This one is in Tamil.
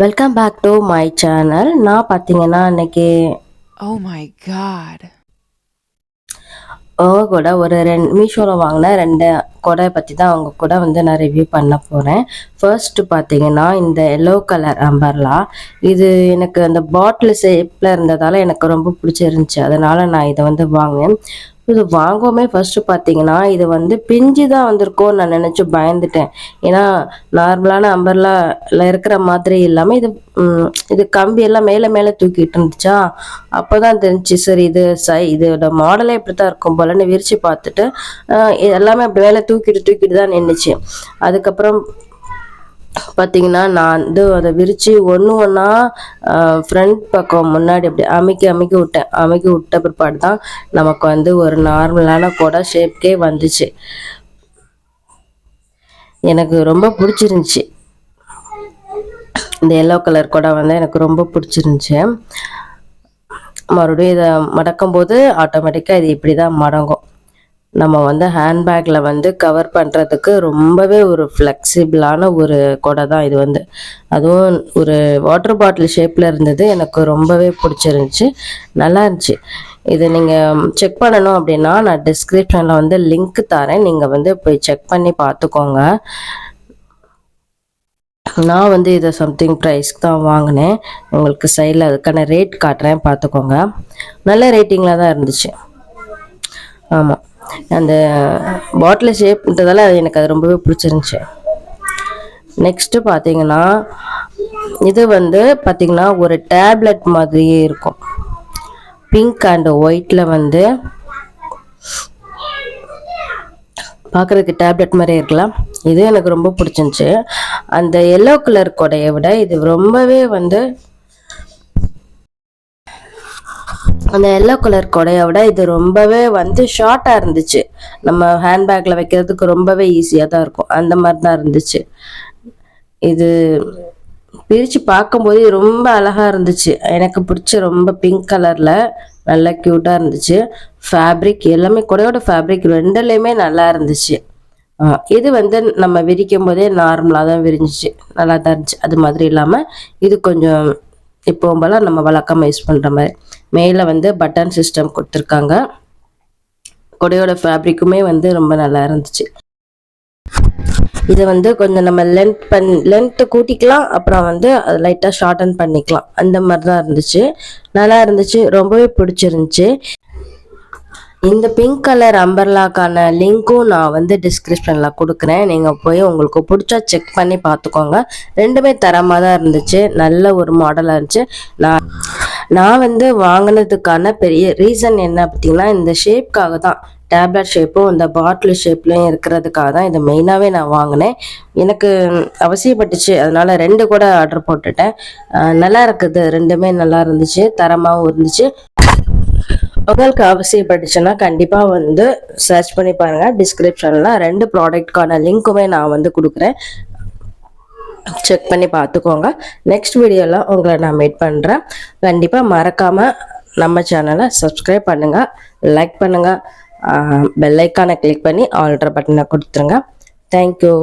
Welcome back to my channel. நான் பார்த்தீங்கன்னா இன்னைக்கு Oh my god. கூட ஒரு மீஷோவில் வாங்கின 2 கொடை பற்றி தான் அவங்க கூட வந்து நான் ரிவ்யூ பண்ண போகிறேன். ஃபர்ஸ்ட் பார்த்தீங்கன்னா இந்த எல்லோ கலர் அம்பர்லா. இது எனக்கு அந்த பாட்டில் ஷேப்பில் இருந்ததால் எனக்கு ரொம்ப பிடிச்சிருந்துச்சி. அதனால் நான் இதை வந்து வாங்கினேன். இது வாங்கவுமே ஃபர்ஸ்ட்டு பார்த்தீங்கன்னா இது வந்து பிஞ்சு தான் வந்திருக்கோன்னு நான் நினச்சி பயந்துட்டேன். ஏன்னா நார்மலான அம்பர்லாவில் இருக்கிற மாதிரி இல்லாமல் இது கம்பி எல்லாம் மேலே மேலே தூக்கிட்டு இருந்துச்சா, அப்போ தான் தெரிஞ்சிச்சு சரி இது இதோட மாடலே இப்படி தான் இருக்கும் போலன்னு விரித்து பார்த்துட்டு இது எல்லாமே அப்படி மேலே தூக்கிட்டு தான் நின்றுச்சு. அதுக்கப்புறம் பார்த்தீங்கன்னா நான் வந்து அதை விரித்து ஒன்று ஒன்றா ஃப்ரண்ட் பக்கம் முன்னாடி அப்படி அமுக்கி விட்டேன். அமுக்கி விட்ட பிற்பாடு தான் நமக்கு வந்து ஒரு நார்மலான கொடை ஷேப்கே வந்துச்சு. எனக்கு ரொம்ப பிடிச்சிருந்துச்சி. இந்த எல்லோ கலர் கொடை வந்து எனக்கு ரொம்ப பிடிச்சிருந்துச்சி. மறுபடியும் இதை மடக்கும் போது ஆட்டோமேட்டிக்காக இது இப்படி தான் மடங்கும். நம்ம வந்து ஹேண்ட்பேக்கில் வந்து கவர் பண்ணுறதுக்கு ரொம்பவே ஒரு ஃப்ளெக்சிபிளான ஒரு கொடை தான் இது வந்து. அதுவும் ஒரு வாட்டர் பாட்டில் ஷேப்பில் இருந்தது. எனக்கு ரொம்பவே பிடிச்சிருந்துச்சி, நல்லா இருந்துச்சு. இது நீங்கள் செக் பண்ணணும் அப்படின்னா நான் டிஸ்கிரிப்ஷனில் வந்து லிங்க் தரேன். நீங்கள் வந்து போய் செக் பண்ணி பார்த்துக்கோங்க. நான் வந்து இதை சம்திங் ப்ரைஸ்க்கு தான் வாங்கினேன். உங்களுக்கு சைடில் அதுக்கான ரேட் காட்டுறேன், பார்த்துக்கோங்க. நல்ல ரேட்டிங்கில் தான் இருந்துச்சு. ஆமாம், அந்த பாட்டில் ஷேப்ன்றதால எனக்கு அது ரொம்பவே பிடிச்சிருந்துச்சி. நெக்ஸ்ட்டு பார்த்தீங்கன்னா இது வந்து பார்த்திங்கன்னா ஒரு டேப்லெட் மாதிரியே இருக்கும். பிங்க் அண்ட் ஒயிட்டில் வந்து பார்க்குறதுக்கு டேப்லெட் மாதிரியே இருக்கலாம். இது எனக்கு ரொம்ப பிடிச்சிருந்துச்சி. அந்த எல்லோ கலர் கொடையை விட இது ரொம்பவே வந்து அந்த எல்லோ கலர் கொடையை விட இது ரொம்பவே வந்து ஷார்ட்டாக இருந்துச்சு. நம்ம ஹேண்ட்பேக்கில் வைக்கிறதுக்கு ரொம்பவே ஈஸியாக தான் இருக்கும். அந்த மாதிரி தான் இருந்துச்சு. இது பிரித்து பார்க்கும்போது ரொம்ப அழகாக இருந்துச்சு. எனக்கு பிடிச்ச ரொம்ப பிங்க் கலரில் நல்லா க்யூட்டாக இருந்துச்சு. ஃபேப்ரிக் எல்லாமே கொடையோட ஃபேப்ரிக் ரெண்டுலேயுமே நல்லா இருந்துச்சு. இது வந்து நம்ம விரிக்கும் போதே நார்மலாக தான் விரிஞ்சிச்சு, நல்லா தான் இருந்துச்சு. அது மாதிரி இல்லாமல் இது கொஞ்சம் இப்போவும் போல் நம்ம வழக்கமாக யூஸ் பண்ணுற மாதிரி மேலே வந்து பட்டன் சிஸ்டம் கொடுத்துருக்காங்க. கொடையோட ஃபேப்ரிக்குமே வந்து ரொம்ப நல்லா இருந்துச்சு. இதை வந்து கொஞ்சம் நம்ம லென்த்து கூட்டிக்கலாம், அப்புறம் வந்து அது லைட்டாக ஷார்டன் பண்ணிக்கலாம். அந்த மாதிரி தான் இருந்துச்சு, நல்லா இருந்துச்சு, ரொம்பவே பிடிச்சிருந்துச்சி. இந்த பிங்க் கலர் அம்பர்லாக்கான லிங்க்கும் நான் வந்து டிஸ்கிரிப்ஷனில் கொடுக்குறேன். நீங்கள் போய் உங்களுக்கு பிடிச்சா செக் பண்ணி பார்த்துக்கோங்க. ரெண்டுமே தரமாக தான் இருந்துச்சு, நல்ல ஒரு மாடலாக இருந்துச்சு. நான் வந்து வாங்கினதுக்கான பெரிய ரீசன் என்ன பார்த்தீங்கன்னா இந்த ஷேப்காக தான். டேப்லெட் ஷேப்பும் இந்த பாட்டில் ஷேப்லையும் இருக்கிறதுக்காக தான் இதை மெயினாகவே நான் வாங்கினேன். எனக்கு அவசியப்பட்டுச்சு, அதனால் 2 கூட ஆர்டர் போட்டுட்டேன். நல்லா இருக்குது, ரெண்டுமே நல்லா இருந்துச்சு, தரமாகவும் இருந்துச்சு. உங்களுக்கு அவசியப்பட்டுச்சுன்னா கண்டிப்பாக வந்து சர்ச் பண்ணி பாருங்கள். டிஸ்கிரிப்ஷனில் 2 ப்ராடக்ட்கான லிங்க்குமே நான் வந்து கொடுக்குறேன், செக் பண்ணி பார்த்துக்கோங்க. நெக்ஸ்ட் வீடியோவில் உங்களை நான் மீட் பண்ணுறேன். கண்டிப்பாக மறக்காமல் நம்ம சேனலை சப்ஸ்கிரைப் பண்ணுங்கள், லைக் பண்ணுங்கள், பெல் ஐக்கானை கிளிக் பண்ணி ஆல்ட்ரு பட்டனை கொடுத்துருங்க. தேங்க்யூ.